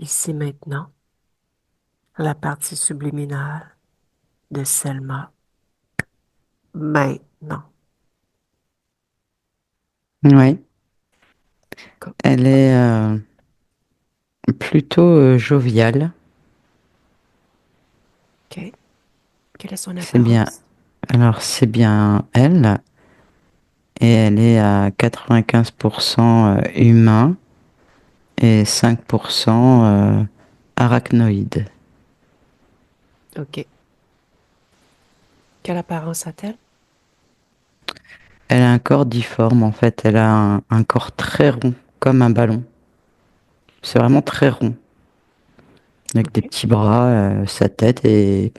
Ici maintenant, la partie subliminale de Selma. Maintenant. Oui, Co- elle est plutôt joviale. OK. Quelle est son C'est bien. apparence? Alors, c'est bien elle. Et elle est à 95% humain et 5% arachnoïde. OK. Quelle apparence a-t-elle? Elle a un corps difforme en fait. Elle a un corps très rond, comme un ballon. C'est vraiment très rond. Avec des OK. petits bras, sa tête et il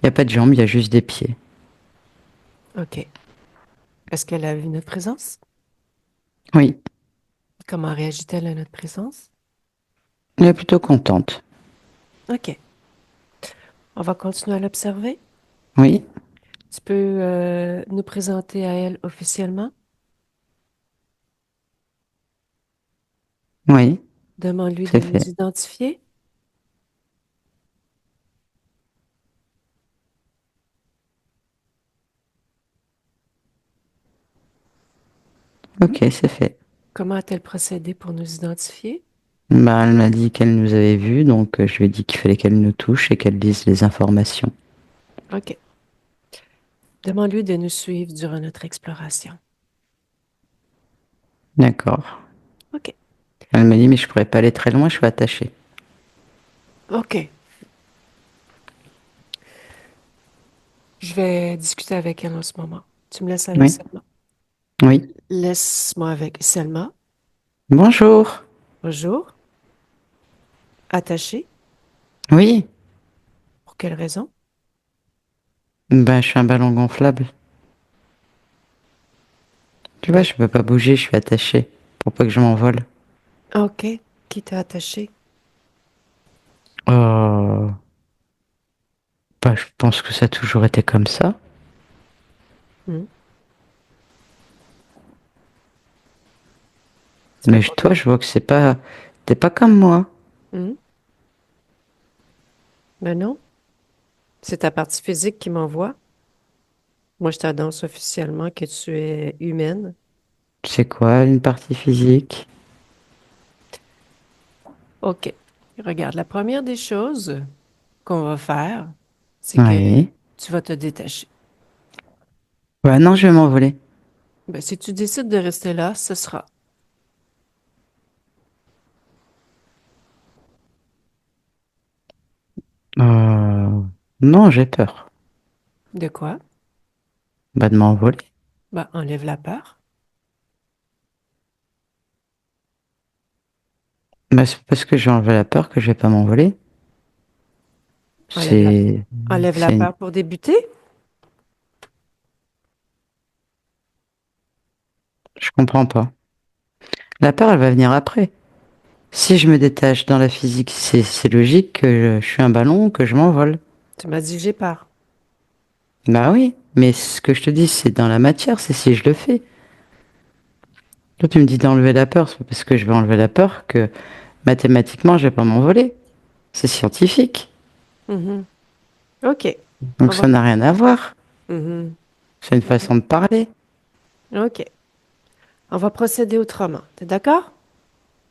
n'y a pas de jambes, il y a juste des pieds. OK. Est-ce qu'elle a vu notre présence? Oui, Comment réagit-elle à notre présence? elle est plutôt contente. OK. On va continuer à l'observer. Oui, Tu peux nous présenter à elle officiellement? oui, Demande-lui de c'est nous fait. identifier. Ok, c'est fait. Comment a-t-elle procédé pour nous identifier? Bah, elle m'a dit qu'elle nous avait vus, donc je lui ai dit qu'il fallait qu'elle nous touche et qu'elle dise les informations. OK. Demande-lui de nous suivre durant notre exploration. D'accord. OK. Elle m'a dit, mais je pourrais pas aller très loin, je suis attachée. OK. Je vais discuter avec elle en ce moment. Tu me laisses avec Oui, Selma. oui. Laisse-moi avec Selma. Bonjour. Bonjour. Attaché. Oui, Pour quelle raison? bah, je suis un ballon gonflable. Tu vois, Ben, je peux pas bouger, je suis attachée pour pas que je m'envole. OK. Qui t'a attaché? Oh, bah, je pense que ça a toujours été comme ça. Hmm. Tu Mais m'as pas... toi, je vois que c'est pas, t'es pas comme moi. Hmm. Ben non. C'est ta partie physique qui m'envoie. Moi, je t'annonce officiellement que tu es humaine. C'est quoi une partie physique? OK. Regarde, la première des choses qu'on va faire, c'est que Oui. tu vas te détacher. Bah non, je vais m'envoler. Ben, si tu décides de rester là, ce sera. Non, j'ai peur. De quoi? Bah de m'envoler. Ben, enlève la peur. Bah c'est parce que j'ai enlevé la peur que je vais pas m'envoler. Enlève la, C'est, enlève la c'est une... peur pour débuter. Je comprends pas. La peur, elle va venir après. Si je me détache dans la physique, c'est logique que je suis un ballon, que je m'envole. Tu m'as dit j'ai peur. Bah oui, mais ce que je te dis, c'est dans la matière, c'est si je le fais. Toi, tu me dis d'enlever la peur, c'est pas parce que je vais enlever la peur que mathématiquement, je vais pas m'envoler. C'est scientifique. Mhm. OK. On Donc ça va. n'a rien à voir. Mhm. C'est une façon de parler. OK. On va procéder autrement. T'es d'accord?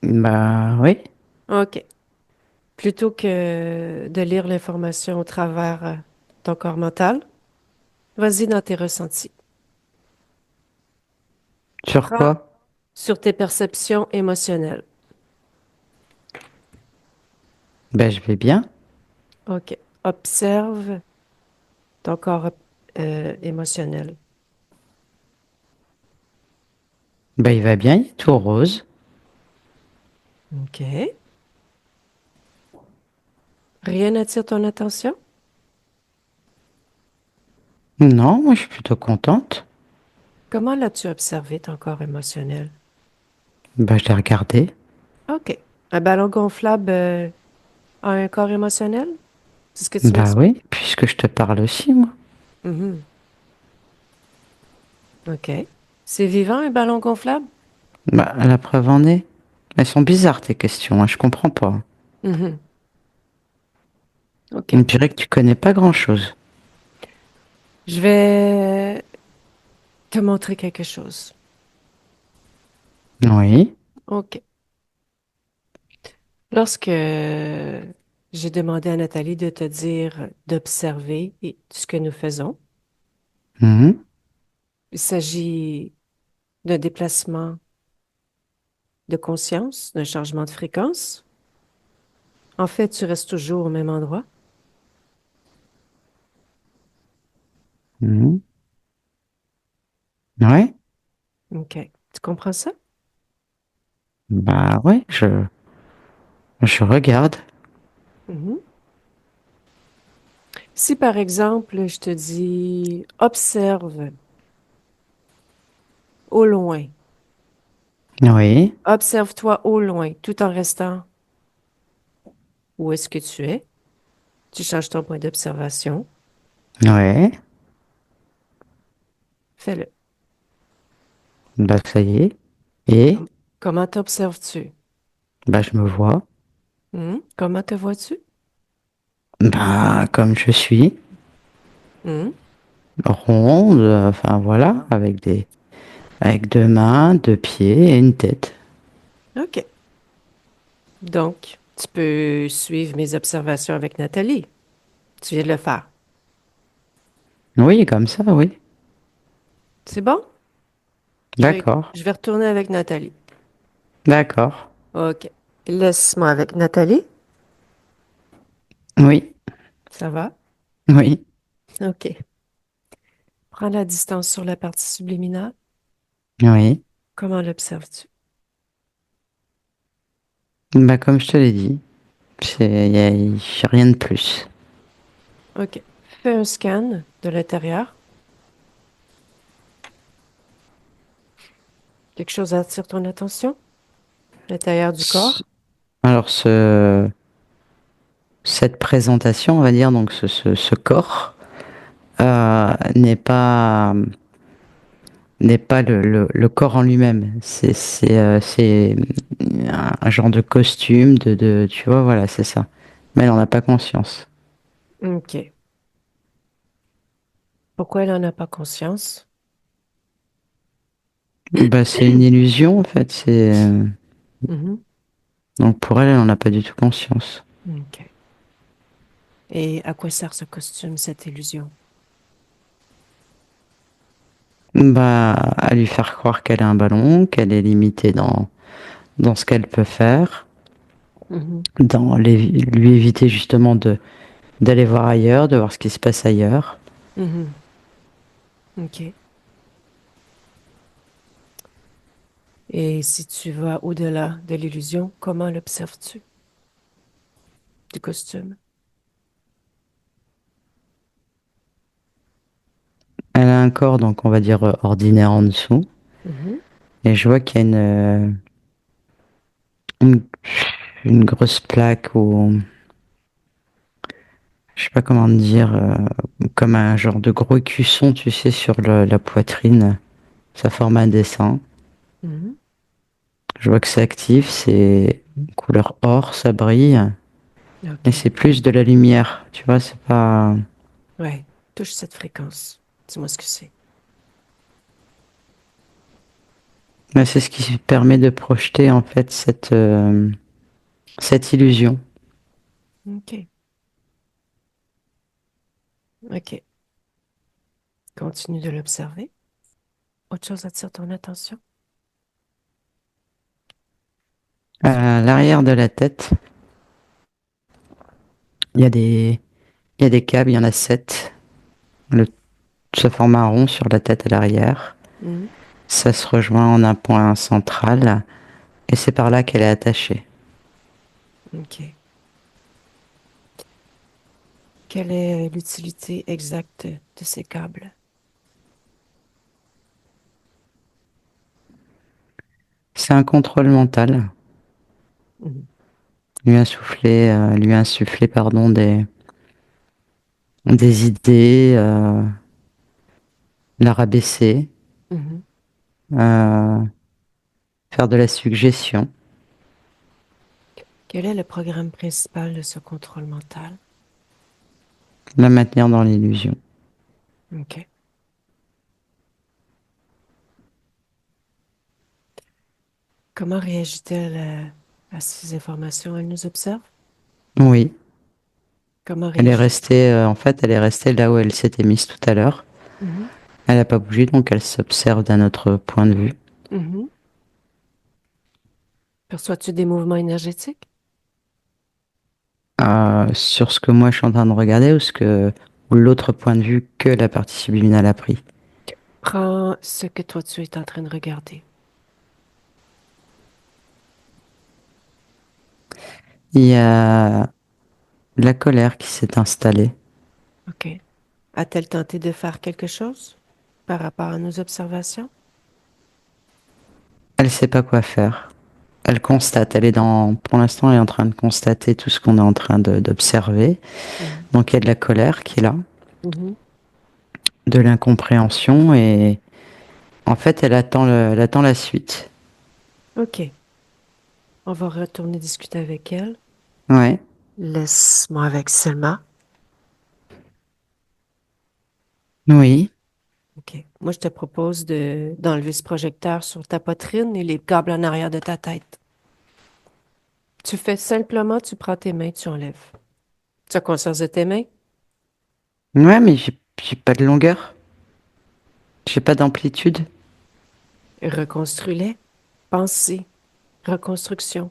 Bah oui. OK. Plutôt que de lire l'information au travers ton corps mental, vas-y dans tes ressentis. Sur Prends quoi? sur tes perceptions émotionnelles. Bah je vais bien. OK. Observe ton corps émotionnel. Bah il va bien, il est tout rose. OK. Rien n'attire ton attention? Non, moi je suis plutôt contente. Comment l'as-tu observé ton corps émotionnel? Bah je l'ai regardé. OK. Un ballon gonflable a un corps émotionnel? C'est ce que tu Bah m'expliques? oui, puisque je te parle aussi, moi. Mhm. OK. C'est vivant, un ballon gonflable? Bah la preuve en est. Elles sont bizarres tes questions, hein, je comprends pas. Mhm. OK. On dirait que tu connais pas grand-chose. Je vais te montrer quelque chose. Oui. OK. Lorsque j'ai demandé à Nathalie de te dire d'observer ce que nous faisons, Mhm. il s'agit d'un déplacement de conscience, d'un changement de fréquence. En fait, tu restes toujours au même endroit. Mhm. Ouais. OK. Tu comprends ça? Bah ouais, je regarde. Mhm. Si par exemple, je te dis observe au loin, Oui. observe-toi au loin, tout en restant où est-ce que tu es, tu changes ton point d'observation, Ouais. fais-le. Bah ça y est. Et Comment t'observes-tu? bah je me vois. Comment te vois-tu? Bah comme je suis. Hmm? Ronde, enfin voilà, avec deux mains, deux pieds et une tête. OK. Donc, tu peux suivre mes observations avec Nathalie. Tu viens de le faire. Oui, comme ça, oui. C'est bon? D'accord. Je vais retourner avec Nathalie. D'accord. OK. Laisse-moi avec Nathalie. Oui. Ça va? Oui. OK. Prends la distance sur la partie subliminale. Oui. Comment l'observes-tu? Bah comme je te l'ai dit, y a rien de plus. OK. Fais un scan de l'intérieur. Quelque chose attire ton attention? L'intérieur du Ce- corps? Alors cette présentation, on va dire, donc ce corps n'est pas le corps en lui-même. C'est un genre de costume, tu vois, voilà, c'est ça. Mais elle n'en a pas conscience. OK. Pourquoi elle n'en a pas conscience? Bah, c'est une illusion, en fait. Mhm. Donc pour elle, elle n'en a pas du tout conscience. OK. Et à quoi sert ce costume, cette illusion? Bah, à lui faire croire qu'elle est un ballon, qu'elle est limitée dans ce qu'elle peut faire, Mhm. lui éviter justement d'aller voir ailleurs, de voir ce qui se passe ailleurs. Mhm. OK. Et si tu vas au-delà de l'illusion, comment l'observes-tu du costume? Elle a un corps, donc on va dire ordinaire en dessous. Mhm. Et je vois qu'il y a une, une grosse plaque ou je sais pas comment dire, comme un genre de gros écusson, tu sais, sur la poitrine. Ça forme un dessin. Mhm. Je vois que c'est actif, c'est couleur or, ça brille. Et OK. c'est plus de la lumière, tu vois, c'est pas... Ouais. Touche cette fréquence. Dis-moi ce que c'est. Mais c'est ce qui permet de projeter en fait cette illusion. OK. OK. Continue de l'observer. Autre chose attire ton attention? À l'arrière de la tête, il y a il y a des câbles, il y en a sept. Le, Ça forme un rond sur la tête à l'arrière. Mhm. Ça se rejoint en un point central et c'est par là qu'elle est attachée. OK. Quelle est l'utilité exacte de ces câbles? C'est un contrôle mental. Mhm. Lui insuffler, pardon, des idées, la rabaisser, Mhm. euh, faire de la suggestion. Quel est le programme principal de ce contrôle mental? La maintenir dans l'illusion. OK. Comment réagit-elle à ces informations? Elle nous observe? Oui. Comment Elle est réagit? restée, en fait, elle est restée là où elle s'était mise tout à l'heure. Mhm, Elle n'a pas bougé, donc elle s'observe d'un autre point de vue. mhm. Perçois-tu des mouvements énergétiques? Sur ce que moi je suis en train de regarder ou l'autre point de vue que la partie subliminale a pris. Prends ce que toi tu es en train de regarder. Il y a la colère qui s'est installée. OK. A-t-elle tenté de faire quelque chose par rapport à nos observations? Elle sait pas quoi faire. Elle constate. Pour l'instant, elle est en train de constater tout ce qu'on est en train d'observer. Mhm, Donc il y a de la colère qui est là, mhm. de l'incompréhension et en fait, elle attend la suite. OK. On va retourner discuter avec elle. Ouais. Laisse-moi avec Selma. Oui. OK. Moi, je te propose d'enlever ce projecteur sur ta poitrine et les câbles en arrière de ta tête. Tu fais simplement, tu prends tes mains, tu enlèves. Tu as conscience de tes mains? Ouais, mais j'ai pas de longueur. J'ai pas d'amplitude. Reconstruis-les. Pensée. Reconstruction.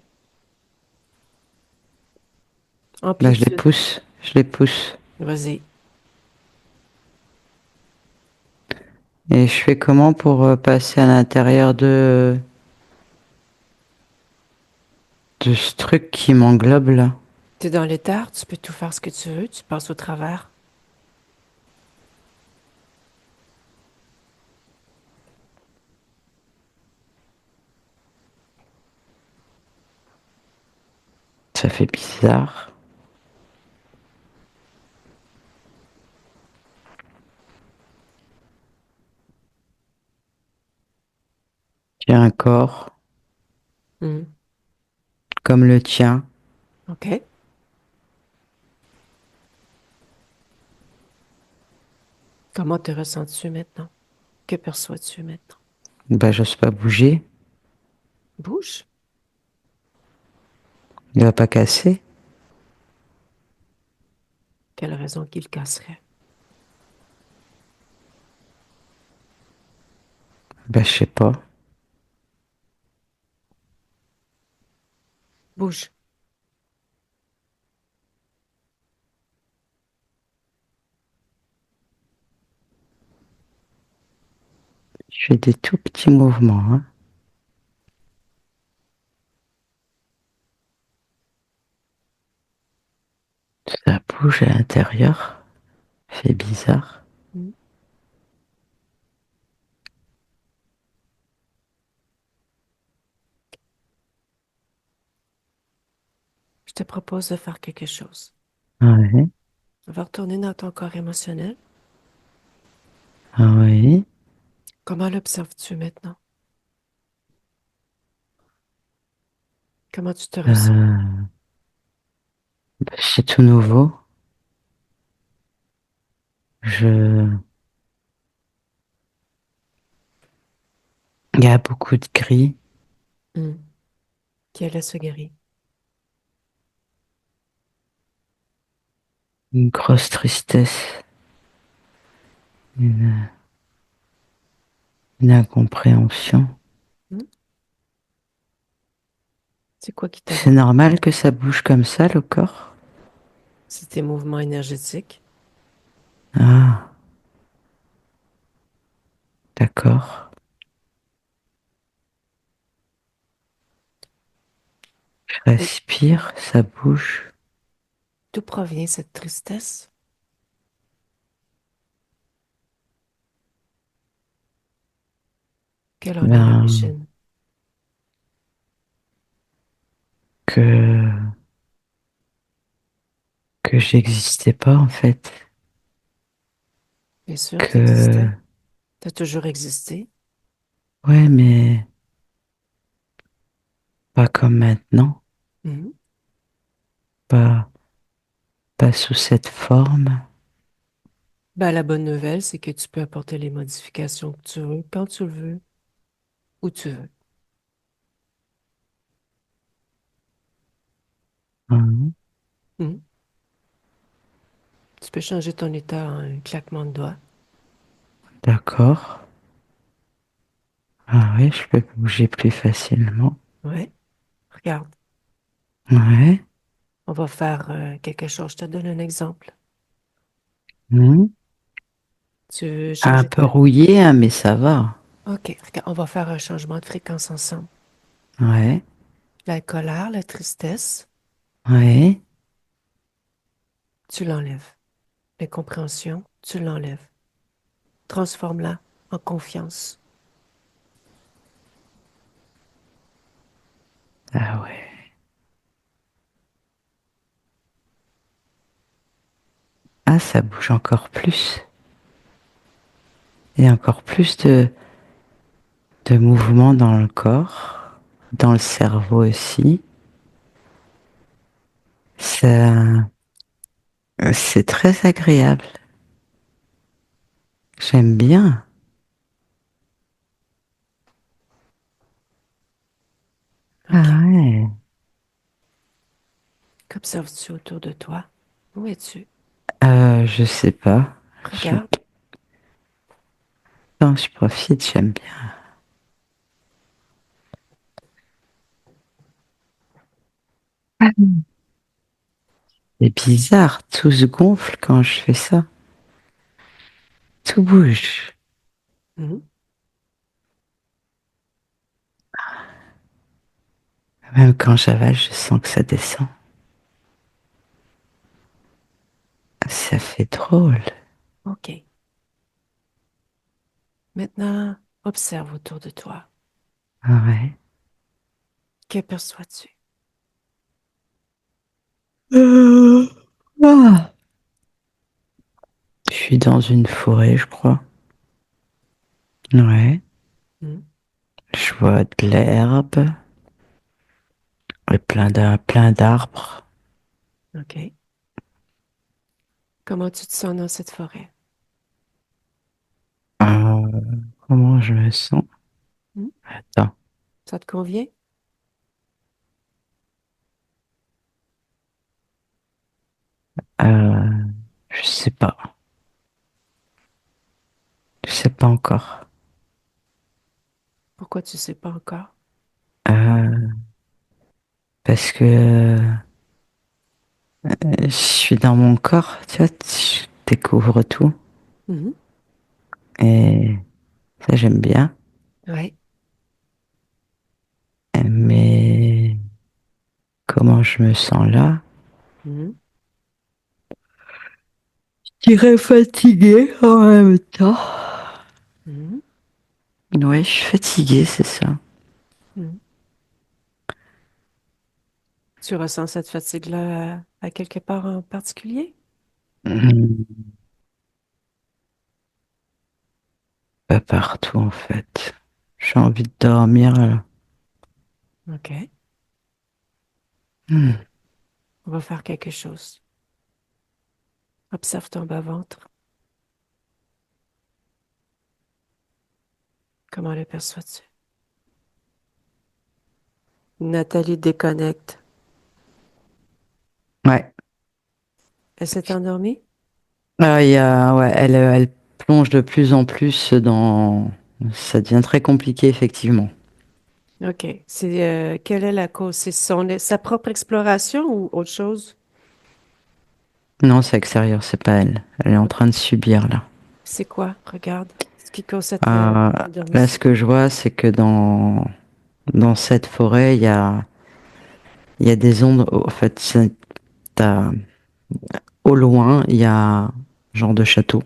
Bah, je les Amplitude. pousse. Je les pousse. Vas-y. Et je fais comment pour passer à l'intérieur de ce truc qui m'englobe là? Tu es dans l'éther, tu peux tout faire ce que tu veux, tu passes au travers. Ça fait bizarre. J'ai un corps Hmm. comme le tien. OK. Comment te ressens-tu maintenant? Que perçois-tu maintenant? Bah, j'ose pas bouger. Bouge. Il va pas casser. Quelle raison qu'il casserait? Bah, je sais pas. Bouge. Je fais des tout petits mouvements, hein. Ça bouge à l'intérieur. C'est bizarre. Hmm. Je te propose de faire quelque chose. Ouais. On va retourner dans ton corps émotionnel. Ah oui. Comment l'observes-tu maintenant? Comment tu te ressens? Bah, c'est tout nouveau. Je... Il y a beaucoup de gris, Hmm. Quel est ce guéri? une grosse tristesse, une, une incompréhension. Hmm? C'est quoi qui C'est t'arrive? normal que ça bouge comme ça, le corps? C'est tes mouvements énergétiques. Ah, d'accord. Je Et respire, ça bouge. d'où provient cette tristesse? Quelle en est Ben, l'origine? que, que j'existais pas, en fait. Bien sûr, tu Que, existais. Tu as toujours existé. ouais, mais pas comme maintenant. Mhm. pas, pas sous cette forme. Ben, la bonne nouvelle, c'est que tu peux apporter les modifications que tu veux, quand tu le veux, où tu veux. Mhm. Hmm. Tu peux changer ton état en un claquement de doigts. D'accord. Ah oui, je peux bouger plus facilement. Ouais. Regarde, Ouais. on va faire quelque chose. Je te donne un exemple. Mhm. Tu veux Un changer peu ta... rouillé, hein, mais ça va. OK, regarde, on va faire un changement de fréquence ensemble. Ouais. La colère, la tristesse, Ouais. tu l'enlèves. L'incompréhension, tu l'enlèves. Transforme-la en confiance. Ah ouais. Ah, ça bouge encore plus. Et encore plus de mouvements dans le corps, dans le cerveau aussi. Ça, c'est très agréable. J'aime bien. OK. Ah ouais. Qu'observes-tu autour de toi? Où es-tu? Je sais pas. Je, Regarde. non, je profite, j'aime bien. C'est bizarre, tout se gonfle quand je fais ça. Tout bouge. Mhm. Même quand j'avale, je sens que ça descend. Ça fait drôle. OK. Maintenant, observe autour de toi. Ah ouais. Qu'aperçois-tu? Euh, ah. Je suis dans une forêt, je crois. Ouais. Mhm. Je vois de l'herbe et plein d'arbres. OK. Comment tu te sens dans cette forêt? Euh, comment je me sens? Mhm. Attends. Ça te convient? Euh, je sais pas. Je sais pas encore. Pourquoi tu sais pas encore? Euh, parce que je suis dans mon corps, tu vois, je découvre tout. Mhm. Et ça, j'aime bien. Ouais. Mais comment je me sens là? Mhm. Je dirais fatiguée en même temps. Mhm. Ouais, je suis fatiguée, c'est ça. Mhm. Tu ressens cette fatigue-là à quelque part en particulier? Hmm, pas partout, en fait. J'ai envie de dormir, là. OK. Hmm. On va faire quelque chose. Observe ton bas-ventre. Comment le perçois-tu? Nathalie déconnecte. Ouais. Elle s'est endormie? Ah, ouais, elle plonge de plus en plus dans... Ça devient très compliqué, effectivement. OK. C'est quelle est la cause? C'est sa propre exploration ou autre chose? Non, c'est extérieur, c'est pas elle. Elle est en train de subir, là. C'est quoi? Regarde. Ce qui cause cette Euh, là, ce endormissement. que je vois, c'est que dans cette forêt, il y a des ondes. En fait, au loin, il y a un genre de château.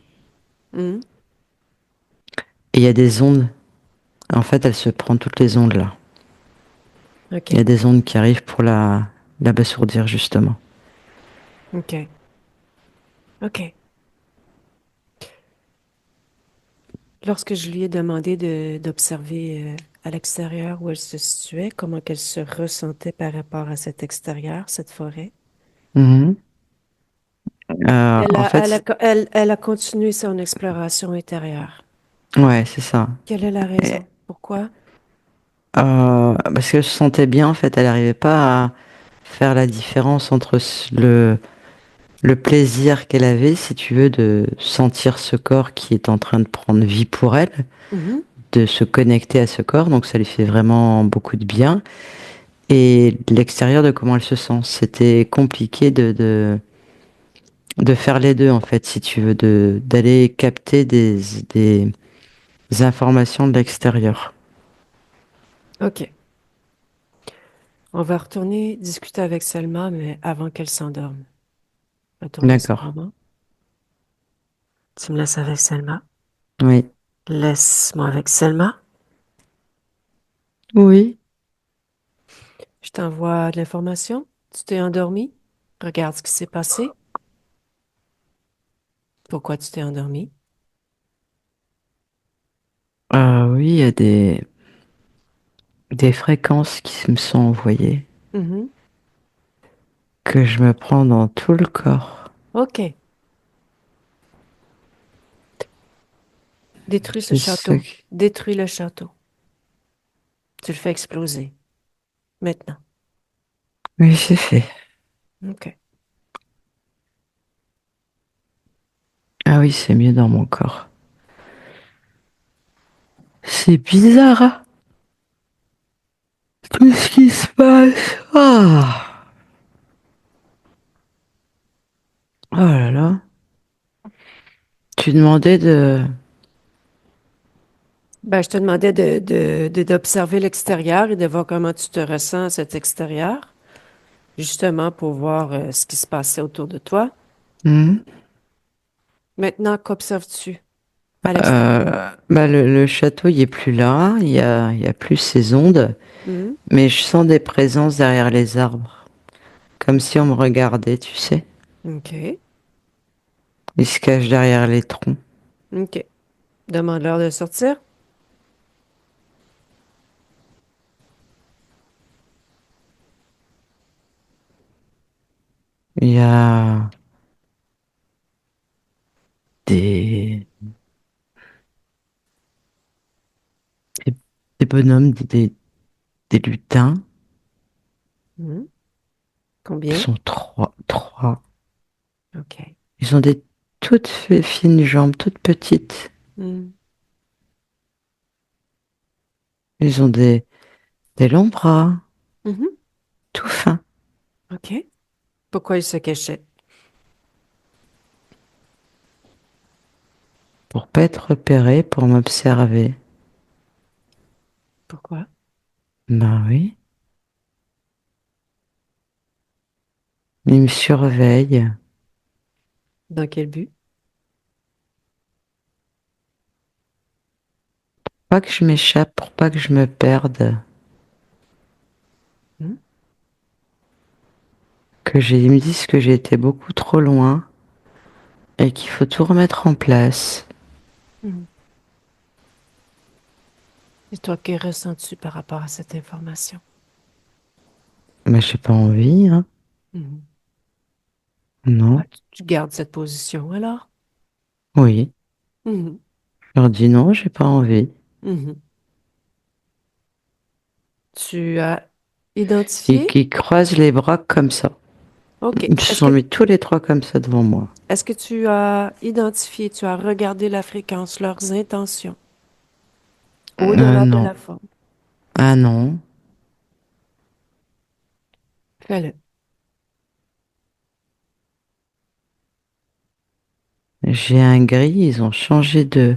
Mhm. Et il y a des ondes. En fait, elle se prend toutes les ondes là. Il y a OK. des ondes qui arrivent pour l'abasourdir, justement. OK. OK. Lorsque je lui ai demandé d'observer à l'extérieur où elle se situait, comment qu'elle se ressentait par rapport à cet extérieur, cette forêt, Mhm. Elle En a, fait, elle a continué son exploration intérieure. ouais, c'est ça. Quelle est la Et, raison? Pourquoi? parce que je sentais bien, en fait, elle n'arrivait pas à faire la différence entre le plaisir qu'elle avait, si tu veux, de sentir ce corps qui est en train de prendre vie pour elle, Mhm. de se connecter à ce corps, donc ça lui fait vraiment beaucoup de bien. Et l'extérieur de comment elle se sent. C'était compliqué de faire les deux, en fait, si tu veux, d'aller capter des informations de l'extérieur. OK. On va retourner discuter avec Selma, mais avant qu'elle s'endorme. Retourne un petit D'accord. moment. Tu me laisses avec Selma. Oui. Laisse-moi avec Selma. Oui. Je t'envoie de l'information. Tu t'es endormi? Regarde ce qui s'est passé. Pourquoi tu t'es endormi? Oui, il y a des fréquences qui me sont envoyées, Mhm. que je me prends dans tout le corps. OK. Détruis ce C'est ça. château. Détruis le château. Tu le fais exploser. Maintenant. Oui, c'est fait. OK. Ah oui, c'est mieux dans mon corps. C'est bizarre, hein, tout ce qui se passe. Ah. Oh là là. Tu demandais de... Ben, je te demandais d'observer l'extérieur et de voir comment tu te ressens à cet extérieur, justement pour voir ce qui se passait autour de toi. Hmm. Maintenant, qu'observes-tu à l'extérieur? Bah le château, il est plus là. Il y a plus ces ondes. Mhm. Mais je sens des présences derrière les arbres. Comme si on me regardait, tu sais. OK. Ils se cachent derrière les troncs. OK. Demande-leur de sortir. Il y a des, des, des bonhommes, des lutins. Mhm. Ils Combien? sont trois. OK. Ils ont des toutes fines jambes, toutes petites. Mhm. Ils ont des longs bras, Mhm. tout fins. OK. Pourquoi ils se cachaient? Pour pas être repérés, pour m'observer. Pourquoi? Ben oui. Ils me surveillent. Dans quel but? Pas que je m'échappe, pour pas que je me perde. Mhm. Ils me disent que j'ai été beaucoup trop loin et qu'il faut tout remettre en place. Mhm. Et toi, que ressens-tu par rapport à cette information? Mais j'ai pas envie, hein. Mhm. Non. Ouais, tu gardes cette position alors? Oui. Mhm. Je leur dis non, j'ai pas envie. Mhm. Tu as identifié? Ils croisent les bras comme ça. OK. Ils se sont mis tous les trois comme ça devant moi. Est-ce que tu as identifié, tu as regardé la fréquence, leurs intentions, au-delà de Non. la forme? Ah non. Fais-le. J'ai un gris, ils ont changé de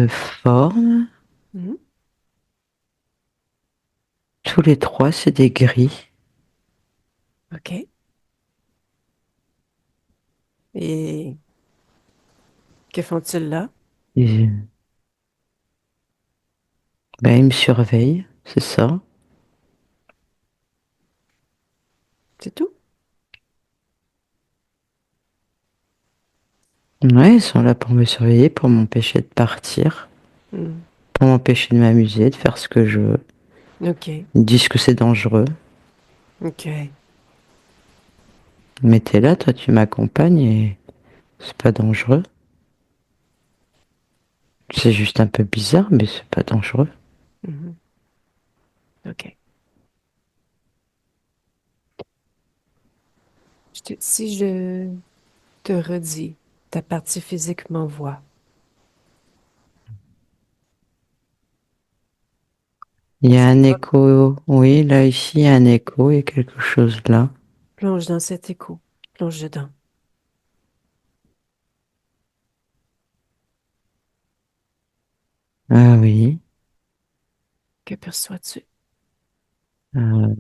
forme. Mhm. Tous les trois, c'est des gris. OK. Et que font-ils là? Ils, ben, ils me surveillent, c'est ça. C'est tout? Ouais, ils sont là pour me surveiller, pour m'empêcher de partir, Mhm. pour m'empêcher de m'amuser, de faire ce que je veux. OK. Ils disent que c'est dangereux. OK. Mais t'es là, toi, tu m'accompagnes et c'est pas dangereux. C'est juste un peu bizarre, mais c'est pas dangereux. Mhm. OK. Si je te redis, ta partie physique m'envoie. Il y a Ça un te va? écho. Oui, là, ici, il y a un écho et quelque chose là. Plonge dans cet écho. Plonge dedans. Ah oui. Que perçois-tu? Euh,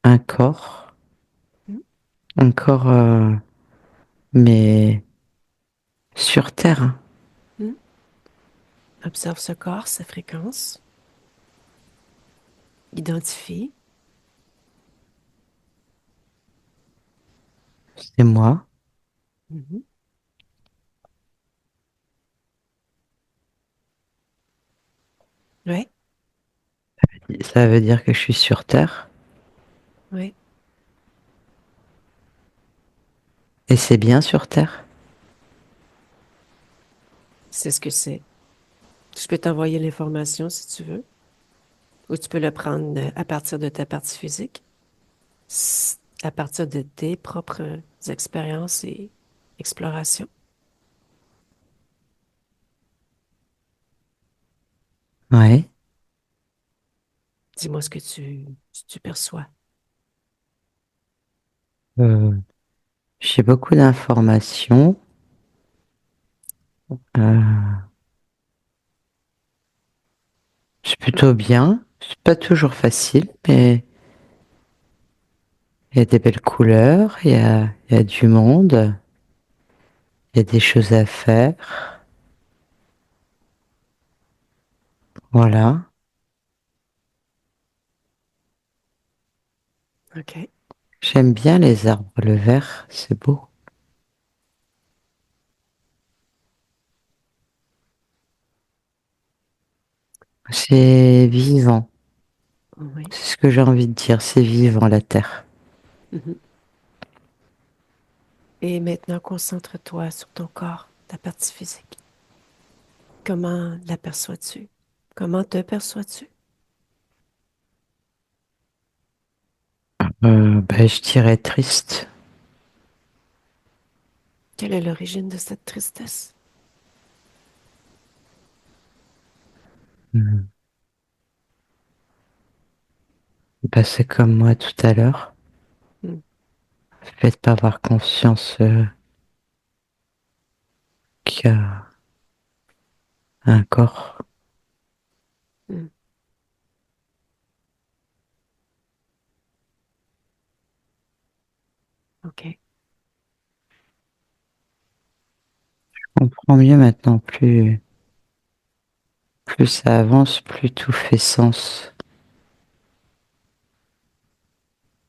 un corps. Hmm? Un corps, mais sur Terre, hein. Hmm? Observe ce corps, sa fréquence. Identifie. C'est moi. Mhm. Oui, Ça veut dire que je suis sur Terre. oui, Et c'est bien sur Terre. c'est ce que c'est. Je peux t'envoyer l'information si tu veux, ou tu peux le prendre à partir de ta partie physique, à partir de tes propres expériences et explorations. Ouais. Dis-moi ce que tu perçois. Euh, j'ai beaucoup d'informations. Euh, c'est plutôt bien. C'est pas toujours facile, mais il y a des belles couleurs, il y a du monde, il y a des choses à faire. Voilà. OK. J'aime bien les arbres, le vert, c'est beau. C'est vivant. Oui. C'est ce que j'ai envie de dire, c'est vivant la terre. Mhm. Et maintenant, concentre-toi sur ton corps, ta partie physique. Comment l'aperçois-tu? Comment te perçois-tu? Ben, je dirais triste. Quelle est l'origine de cette tristesse? Hmm. Ben, c'est comme moi tout à l'heure. Hmm, Le fait de pas avoir conscience qu'il y a un corps. hmm, OK. On comprend mieux maintenant, plus ça avance, plus tout fait sens.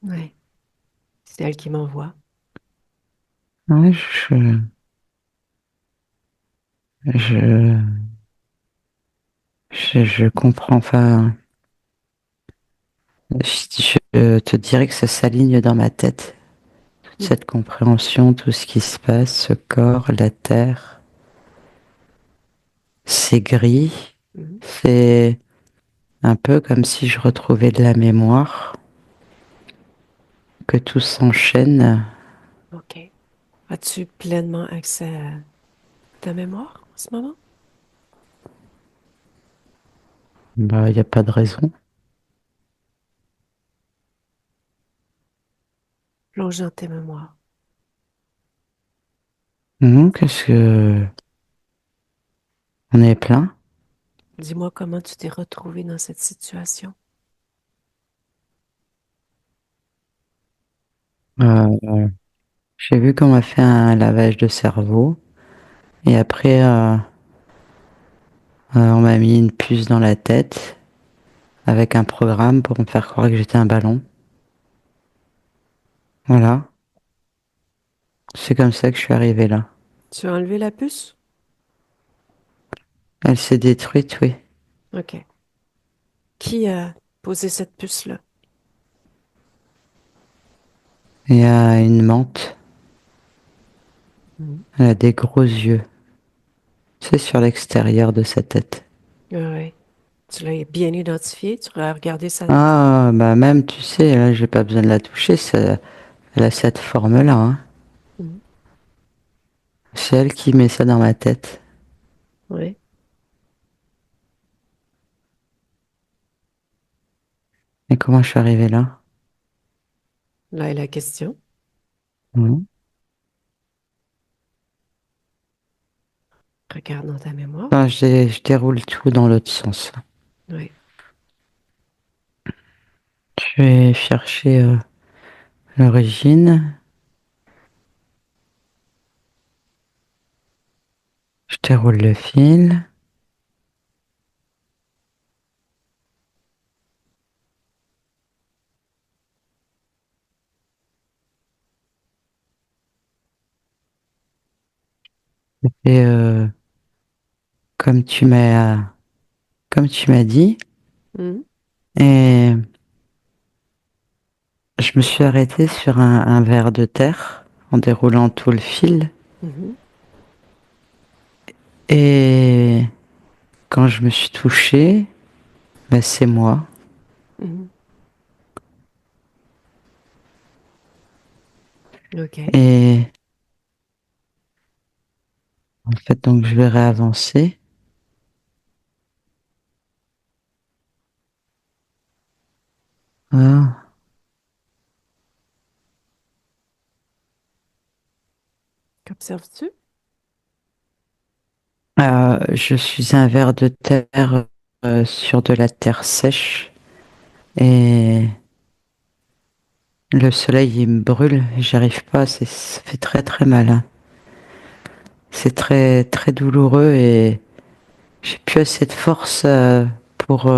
Ouais. C'est elle qui m'envoie. Ouais, je, je comprends. Enfin, je te dirais que ça s'aligne dans ma tête. Toute Hmm, cette compréhension, tout ce qui se passe, ce corps, la terre, c'est gris. hmm, C'est un peu comme si je retrouvais de la mémoire, que tout s'enchaîne. OK. As-tu pleinement accès à ta mémoire en ce moment? Bah, il n'y a pas de raison. Plonge dans tes mémoires. Qu'est-ce que... On est plein. Dis-moi comment tu t'es retrouvé dans cette situation. Euh, j'ai vu qu'on m'a fait un lavage de cerveau. Et après, on m'a mis une puce dans la tête avec un programme pour me faire croire que j'étais un ballon. Voilà. C'est comme ça que je suis arrivé là. Tu as enlevé la puce? Elle s'est détruite, oui. OK. Qui a posé cette puce-là? et a une menthe. Mhm. Elle a des gros yeux. C'est sur l'extérieur de sa tête. Ouais. Tu l'as bien identifié, tu l'as regardé ça. Ah, bah même, tu sais, là, j'ai pas besoin de la toucher, elle a cette forme-là, hein. Mhm. C'est elle qui met ça dans ma tête. Ouais. Et comment je suis arrivée là? Là est la question. Mhm. Regarde dans ta mémoire. Enfin, je déroule tout dans l'autre sens. Oui. Je vais chercher l'origine. Je déroule le fil. Et comme comme tu m'as dit, Mhm. et je me suis arrêtée sur un ver de terre en déroulant tout le fil. Mhm. Et quand je me suis touchée, bah, c'est moi. Mhm. OK. Et en fait, donc je vais réavancer. Ah. Qu'observes-tu? Je suis un ver de terre sur de la terre sèche et le soleil il me brûle. J'arrive pas, ça fait très très mal, hein. C'est très très douloureux et j'ai plus assez de force pour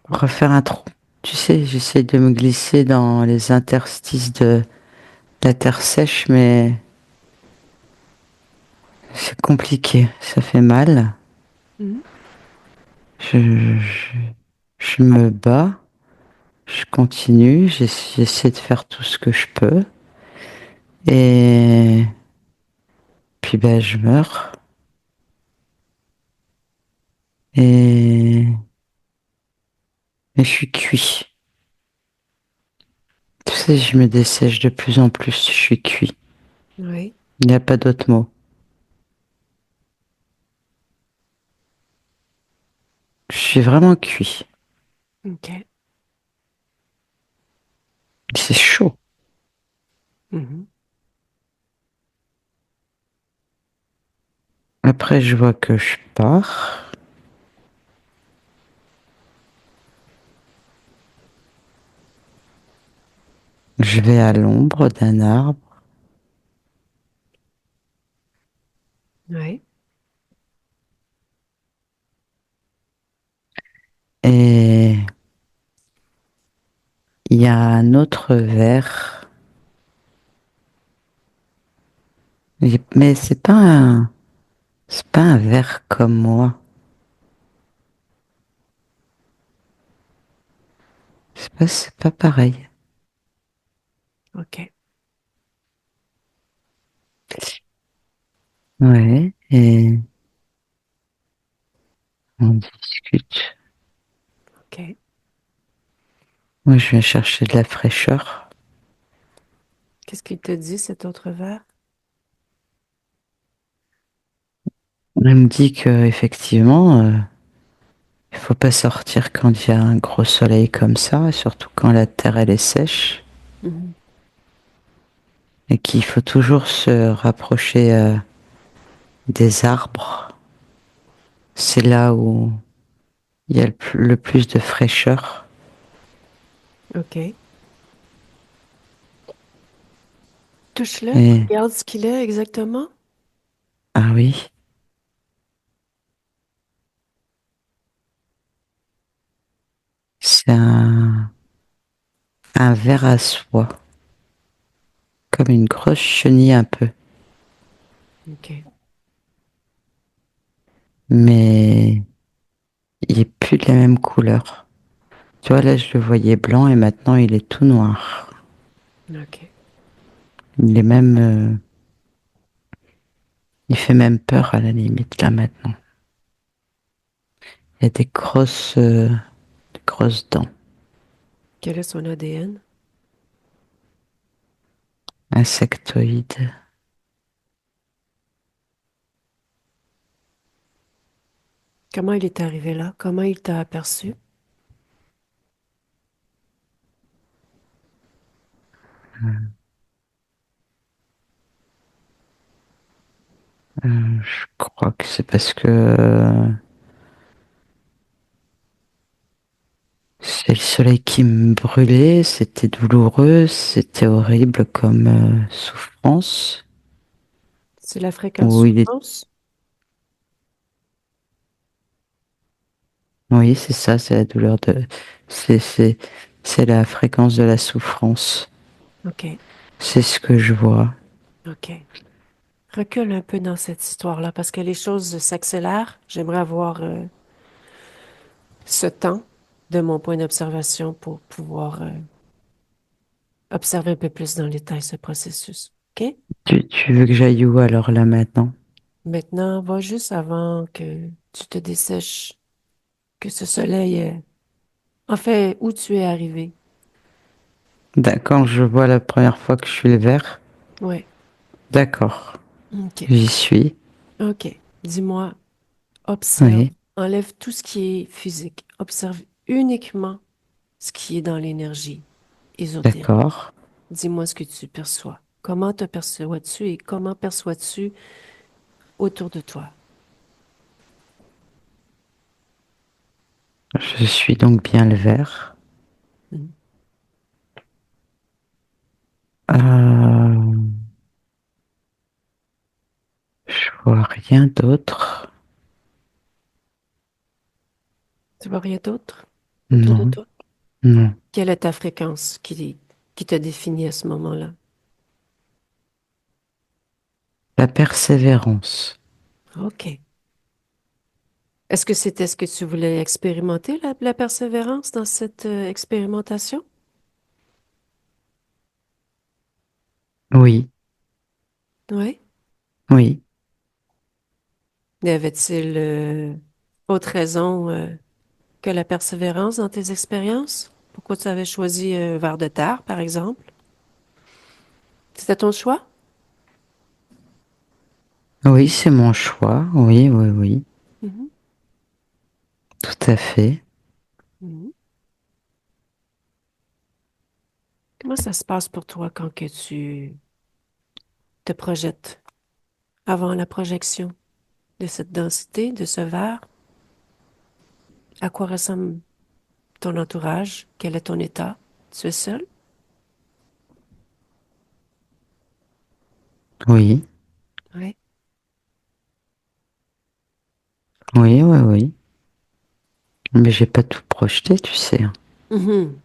refaire un trou. Tu sais, j'essaie de me glisser dans les interstices de la terre sèche, mais c'est compliqué. Ça fait mal. Mhm. Je, je, je me bats. Je continue, j'essaie de faire tout ce que je peux. Et puis ben, je meurs. Et, et je suis cuit. Tu sais, je me dessèche de plus en plus, je suis cuit. Oui. Il n'y a pas d'autre mot. Je suis vraiment cuit. OK. C'est chaud. Mhm. Après, je vois que je pars. Je vais à l'ombre d'un arbre. Oui. Et il y a un autre ver. Mais c'est pas un ver comme moi. C'est pas pareil. OK. Ouais, et on discute. OK. Moi, je viens chercher de la fraîcheur. Qu'est-ce qu'il te dit, cet autre verre? Elle me dit que effectivement, il faut pas sortir quand il y a un gros soleil comme ça, surtout quand la terre elle est sèche, Mhm. et qu'il faut toujours se rapprocher des arbres. C'est là où il y a le plus de fraîcheur. OK. Touche-le. Et Regarde ce qu'il est exactement. ah oui, c'est un ver à soie, comme une grosse chenille un peu, OK. mais il est plus de la même couleur. Tu vois, là, je le voyais blanc et maintenant, il est tout noir. OK. Il est même, il fait même peur à la limite, là, maintenant. Il y a des grosses dents. Quel est son ADN? Insectoïdes. Comment il est arrivé là? Comment il t'a aperçu? Je crois que c'est parce que c'est le soleil qui me brûlait, c'était douloureux, c'était horrible comme souffrance. C'est la fréquence Où il est... souffrance? Oui, c'est ça, c'est la douleur de... C'est, c'est, c'est la fréquence de la souffrance. OK. C'est ce que je vois. OK. Recule un peu dans cette histoire-là parce que les choses s'accélèrent. J'aimerais avoir ce temps de mon point d'observation pour pouvoir observer un peu plus dans le détail ce processus. OK? Tu veux que j'aille où alors là maintenant? Maintenant, va juste avant que tu te dessèches, que ce soleil, en fait, où tu es arrivé. Quand je vois la première fois que je suis le vert, Ouais. d'accord, OK. j'y suis. OK. Dis-moi, observe, Oui, enlève tout ce qui est physique. Observe uniquement ce qui est dans l'énergie ésotérique. d'accord. Dis-moi ce que tu perçois. Comment te perçois-tu et comment perçois-tu autour de toi? Je suis donc bien le vert. Mhm. Euh, je vois rien d'autre. Tu vois rien d'autre autour de Non, toi? non. Quelle est ta fréquence qui te définit à ce moment-là? La persévérance. OK. Est-ce que c'était ce que tu voulais expérimenter, la persévérance dans cette expérimentation? Oui, Oui. oui. Y avait-il autre raison que la persévérance dans tes expériences? Pourquoi tu avais choisi vers de terre, par exemple? C'était ton choix? Oui, c'est mon choix. Oui, oui, oui. Mhm. Tout à fait. Mhm. Comment ça se passe pour toi quand que tu te projettes avant la projection de cette densité, de ce verre? À quoi ressemble ton entourage? Quel est ton état? Tu es seul? Oui, Oui. oui, oui, oui. Mais j'ai pas tout projeté, tu sais. Mhm.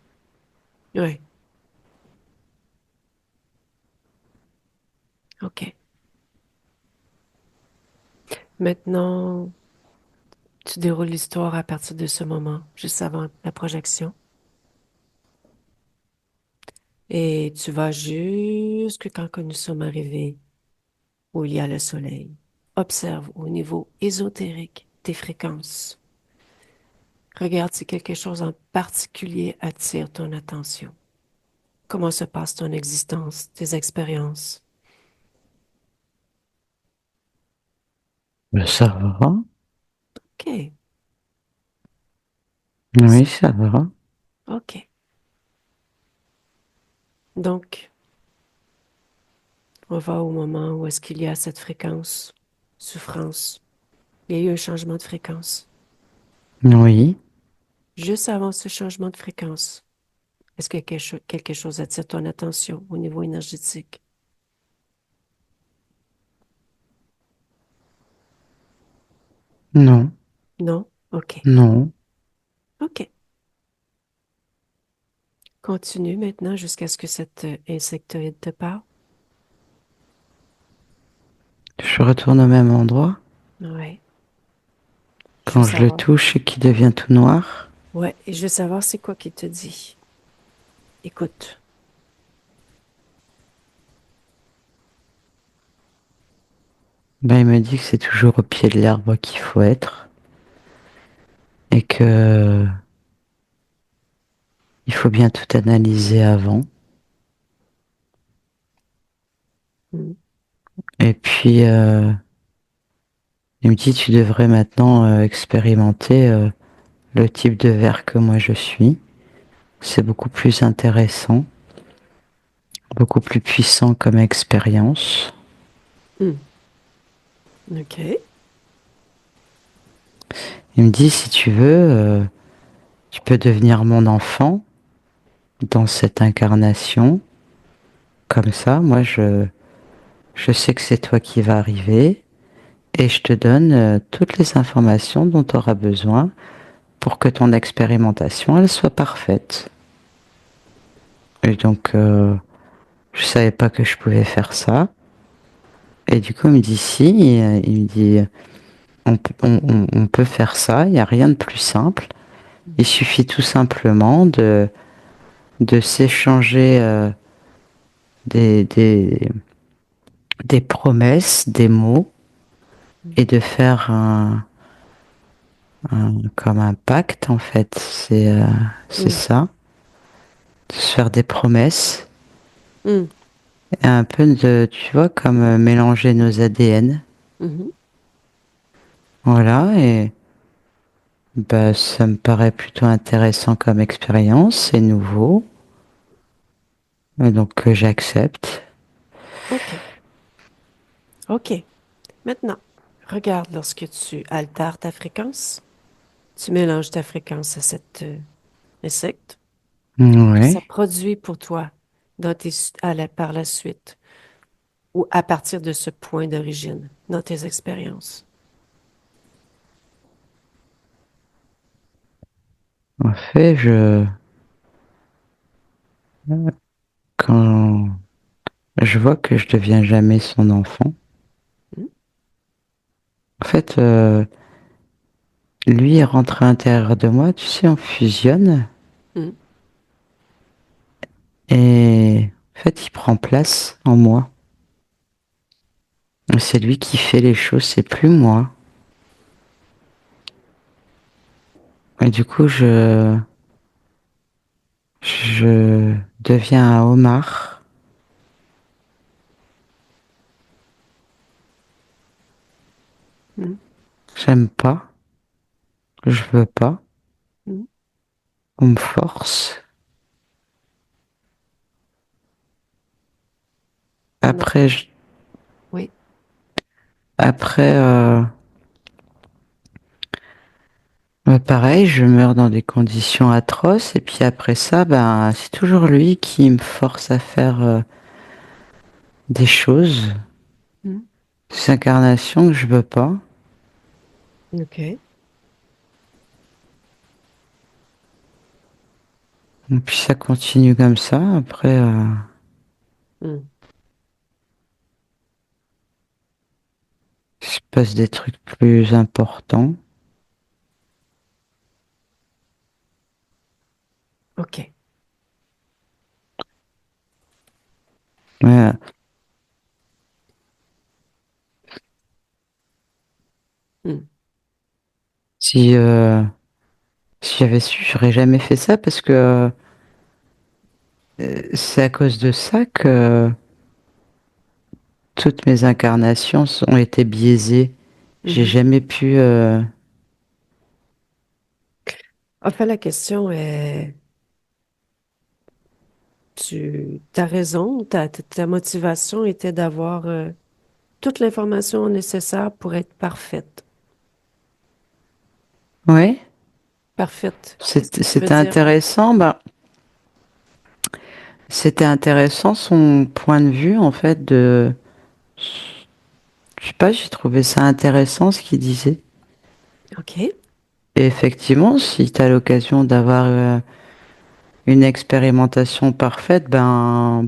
Oui. OK. Maintenant, tu déroules l'histoire à partir de ce moment, juste avant la projection. Et tu vas jusque quand que nous sommes arrivés où il y a le soleil. Observe au niveau ésotérique tes fréquences. Regarde si quelque chose en particulier attire ton attention. Comment se passe ton existence, tes expériences? Ben, ça va. OK. Oui, ça va. OK. Donc, on va au moment où est-ce qu'il y a cette fréquence, souffrance. Il y a eu un changement de fréquence. Oui. Juste avant ce changement de fréquence, est-ce que quelque chose attire ton attention au niveau énergétique? Non, Non? OK. non. OK. Continue maintenant jusqu'à ce que cet insectoïde te parle. Je retourne au même endroit. Oui. Quand Juste je le avant. touche et qu'il devient tout noir. Ouais, et je veux savoir c'est quoi qu'il te dit. Écoute. Ben, il me dit que c'est toujours au pied de l'arbre qu'il faut être et que il faut bien tout analyser avant. Mm, Et puis, il me dit, tu devrais maintenant expérimenter le type de verre que moi je suis. C'est beaucoup plus intéressant, beaucoup plus puissant comme expérience. mm. OK. Il me dit, si tu veux, tu peux devenir mon enfant dans cette incarnation. Comme ça, je sais que c'est toi qui vas arriver et je te donne toutes les informations dont tu auras besoin pour que ton expérimentation, elle soit parfaite. Et donc, je savais pas que je pouvais faire ça. Et du coup, il me dit si, il me dit, on peut faire ça, il n'y a rien de plus simple. Il suffit tout simplement de s'échanger des, des, des promesses, des mots, et de faire comme un pacte, en fait. C'est Mm, ça. De se faire des promesses. mm, Et un peu de, tu vois, comme mélanger nos ADN. mhm. Voilà, et bah, ça me paraît plutôt intéressant comme expérience, c'est nouveau, et donc j'accepte. OK. OK. Maintenant, regarde lorsque tu altères ta fréquence, tu mélanges ta fréquence à cet insecte. Que ça Ouais, produit pour toi dans par la suite ou à partir de ce point d'origine dans tes expériences. en fait, quand je vois que je deviens jamais son enfant, Hmm? en fait, lui est rentré à l'intérieur de moi, tu sais, on fusionne, Hmm? et en fait, il prend place en moi. C'est lui qui fait les choses, c'est plus moi. Et du coup, je deviens un homard. Hmm? J'aime pas, je veux pas, Hmm? on me force. Non. Après, Oui. après, pareil, je meurs dans des conditions atroces. Et puis après ça, ben, c'est toujours lui qui me force à faire des choses, Hmm? des incarnations que je veux pas. OK. Et puis ça continue comme ça. Après, Hmm. il se passe des trucs plus importants. OK. Ouais, Hmm. si, si j'avais su, j'aurais jamais fait ça parce que c'est à cause de ça que toutes mes incarnations ont été biaisées. J'ai Mhm. jamais pu. En fait, la question est, tu as raison, ta motivation était d'avoir toute l'information nécessaire pour être parfaite. Ouais, Parfaite. Qu'est-ce que tu veux c'était dire? intéressant. Bah, c'était intéressant son point de vue en fait de. Je sais pas, j'ai trouvé ça intéressant ce qu'il disait. OK. Et effectivement, si tu as l'occasion d'avoir une expérimentation parfaite, ben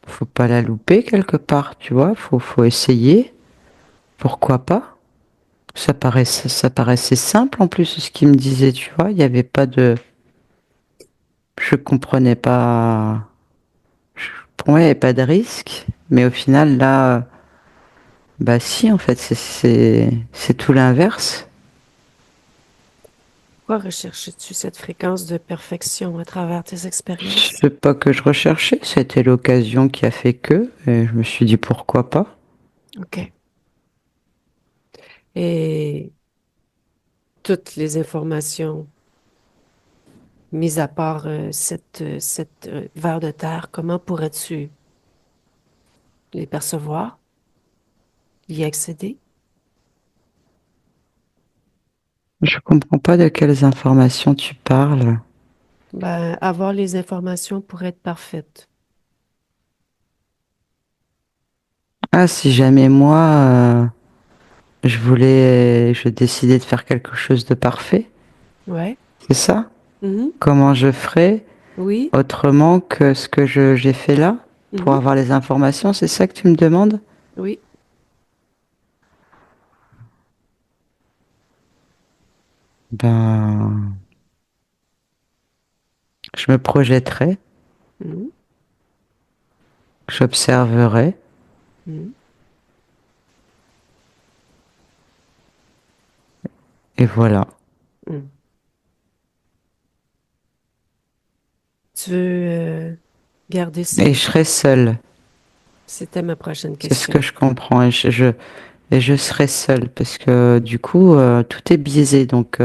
faut pas la louper quelque part, tu vois. Faut essayer. Pourquoi pas? Ça paraissait simple en plus ce qu'il me disait, tu vois. Il n'y avait pas de. Je comprenais pas. Pour moi, il n'y avait pas de risque. Mais au final, là, bah si, en fait, c'est tout l'inverse. Pourquoi recherches-tu cette fréquence de perfection à travers tes expériences? C'est pas que je recherchais, c'était l'occasion qui a fait que. Et je me suis dit pourquoi pas. OK. Et toutes les informations, mis à part cette ver de terre, comment pourrais-tu les percevoir, y accéder? Je comprends pas de quelles informations tu parles. Ben, avoir les informations pour être parfaite. Ah, si jamais moi, je décidais de faire quelque chose de parfait, Ouais. c'est ça? Mhm. Comment je ferais Oui. autrement que ce que j'ai fait là pour Mhm. avoir les informations, c'est ça que tu me demandes? Oui. Ben, je me projetterais, Mhm. j'observerais, Mhm. et voilà. Mhm. Tu veux garder ça? Et je serais seule. C'était ma prochaine C'est ce que question. je comprends. Et je serais seule parce que du coup, tout est biaisé. Donc,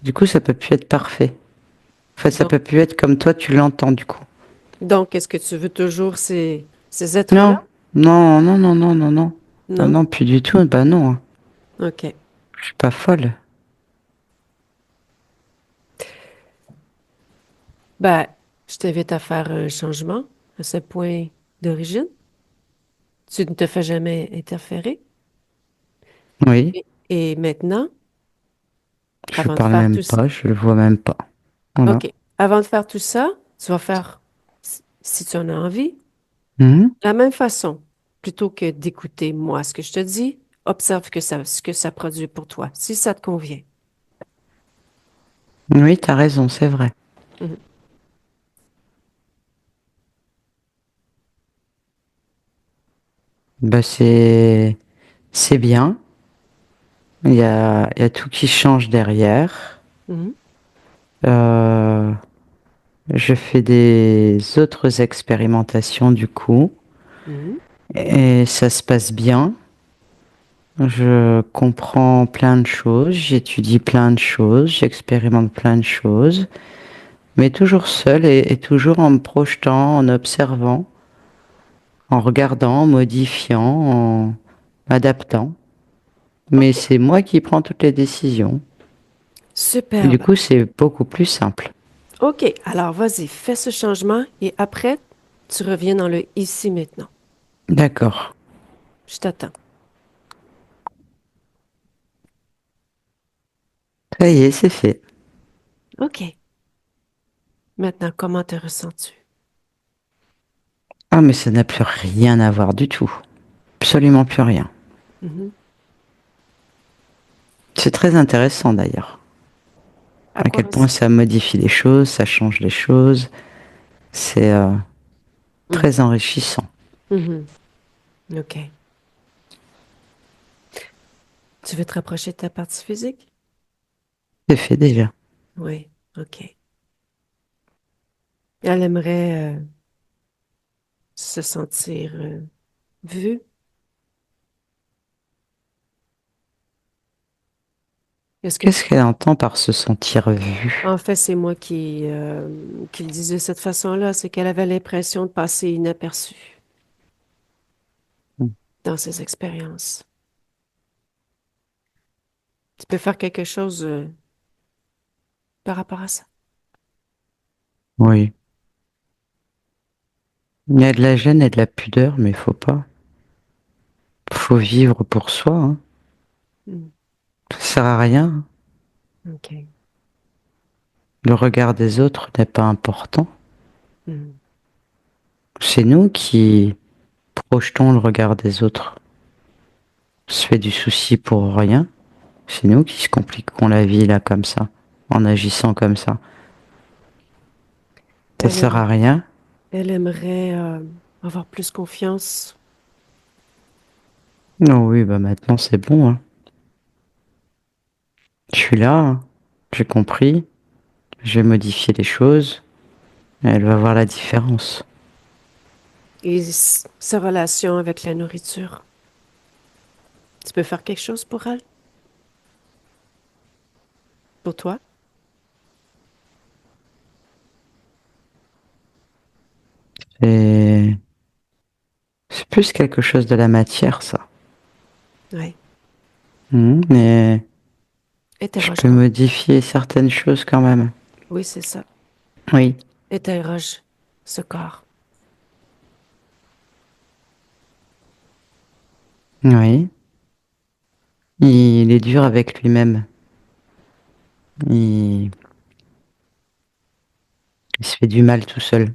du coup, ça peut plus être parfait. En fait, ça Donc, peut plus être comme toi, tu l'entends du coup. donc, est-ce que tu veux toujours ces Non, êtres-là? non, non, non, non, non, non. Non, Non? non, plus du tout. Bah non, hein. OK. Je suis pas folle. Ben, je t'invite à faire un changement à ce point d'origine. Tu ne te fais jamais interférer. Oui, Et maintenant, je avant de parle faire même tout ça, pas, je le vois même pas. Voilà. OK. Avant de faire tout ça, tu vas faire, si tu en as envie, Mhm. la même façon. Plutôt que d'écouter moi ce que je te dis, observe ce que ça produit pour toi, si ça te convient. Oui, t'as raison, c'est vrai. Mhm. Bah c'est bien. Il y a tout qui change derrière. Mhm. Euh, je fais des autres expérimentations du coup. Mhm. Et ça se passe bien. Je comprends plein de choses, j'étudie plein de choses, j'expérimente plein de choses, mais toujours seul et toujours en me projetant, en observant, en regardant, en modifiant, en m'adaptant. Mais OK. c'est moi qui prends toutes les décisions. Et du Superbe. coup, c'est beaucoup plus simple. OK. Alors, vas-y, fais ce changement et après, tu reviens dans le ici maintenant. D'accord. Je t'attends. Ça y est, c'est fait. OK. Maintenant, comment te ressens-tu? Ah, mais ça n'a plus rien à voir du tout. Absolument plus rien. Mhm. C'est très intéressant d'ailleurs. À À quoi quel point res- ça modifie les choses, ça change les choses. C'est Mhm. très enrichissant. Mhm. OK. Tu veux te rapprocher de ta partie physique? C'est fait déjà. Oui. OK. Elle aimerait se sentir vue. Est-ce que tu Qu'est-ce qu'elle crois? entend par se sentir vue? En fait, c'est moi qui le disais de cette façon-là, c'est qu'elle avait l'impression de passer inaperçue dans ses expériences. Tu peux faire quelque chose par rapport à ça. Oui. Il y a de la gêne et de la pudeur, mais faut pas. Faut vivre pour soi, hein. Mm. Ça sert à rien. OK. Le regard des autres n'est pas important. Mm. C'est nous qui projetons le regard des autres. On se fait du souci pour rien. C'est nous qui se compliquons la vie là comme ça, en agissant comme ça. Ça Elle, sert aime- à rien. elle aimerait avoir plus confiance. Non, oui, bah maintenant c'est bon, hein. Je suis là, hein. J'ai compris. Je vais modifier les choses. Elle va voir la différence. Et sa relation avec la nourriture. Tu peux faire quelque chose pour elle? Pour toi? Et c'est plus quelque chose de la matière, ça. Oui. Mais je peux Interroge-la. modifier certaines choses quand même. Oui, c'est ça. Oui, Interroge ce corps. oui. Il est dur avec lui-même. Il, il se fait du mal tout seul.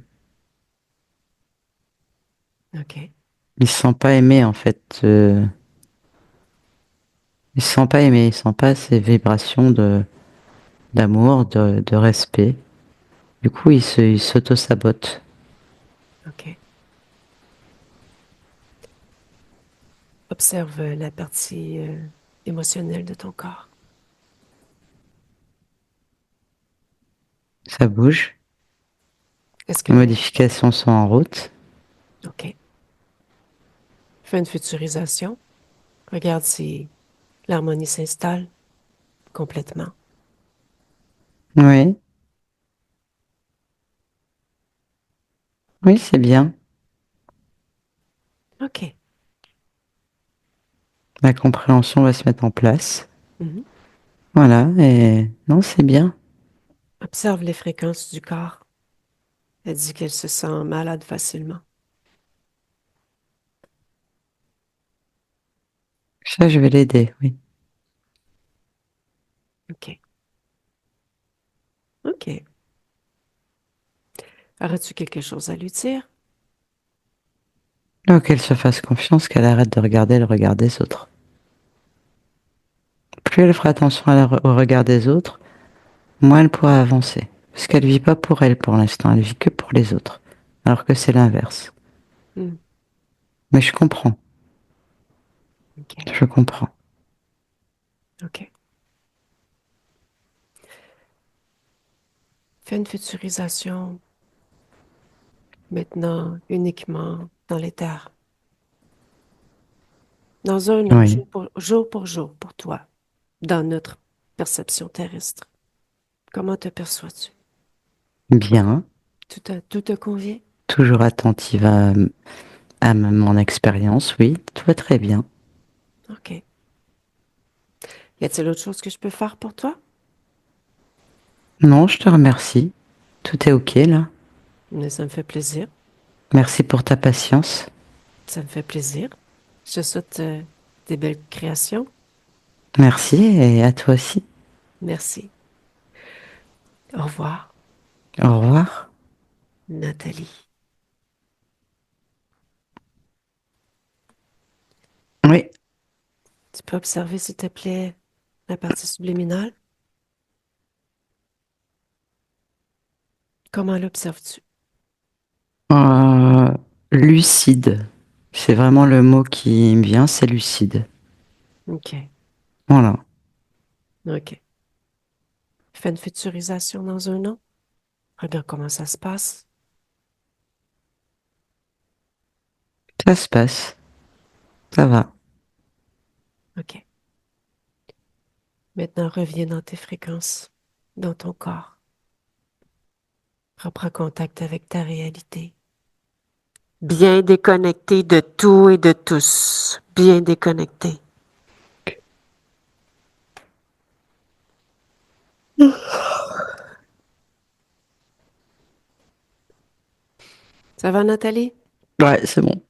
OK. Il se sent pas aimé en fait. Il se sent pas aimé. Il sent pas ces vibrations de d'amour, de respect. Du coup, il s'auto-sabote. OK. Observe la partie émotionnelle de ton corps. Ça bouge. Est-ce que... Les modifications sont en route. OK. Fais une futurisation. Regarde si l'harmonie s'installe complètement. Oui, oui, c'est bien. OK. La compréhension va se mettre en place. Mhm. Voilà, et non, c'est bien. Observe les fréquences du corps. Elle dit qu'elle se sent malade facilement. Ça, je vais l'aider, oui. OK. OK. Aurais-tu quelque chose à lui dire? Donc, qu'elle se fasse confiance, qu'elle arrête de regarder le regard des autres. Plus elle fera attention au regard des autres, moins elle pourra avancer. Parce qu'elle vit pas pour elle pour l'instant, elle vit que pour les autres. Alors que c'est l'inverse. Hmm. Mais je comprends, OK. je comprends. OK. Fais une futurisation maintenant uniquement dans l'éther. Dans un an, Oui, jour pour jour, pour toi, dans notre perception terrestre. Comment te perçois-tu? bien, Tout te convient? toujours attentive à mon expérience, oui, tout va très bien. OK. Y a-t-il autre chose que je peux faire pour toi? Non, je te remercie. Tout est ok là. Mais ça me fait plaisir. Merci pour ta patience. Ça me fait plaisir. Je te souhaite des belles créations. Merci et à toi aussi. Merci. Au revoir, Au revoir. Nathalie. Oui. Tu peux observer, s'il te plaît, la partie subliminale? Comment l'observes-tu? Euh, lucide. C'est vraiment le mot qui me vient, c'est lucide. OK. Voilà. OK. Fais une futurisation dans un an. Regarde comment ça se passe. Ça se passe. Ça va. OK. Maintenant, reviens dans tes fréquences, dans ton corps. Reprends contact avec ta réalité. Bien déconnecté de tout et de tous. Bien déconnecté. Ça va, Nathalie? Ouais, c'est bon.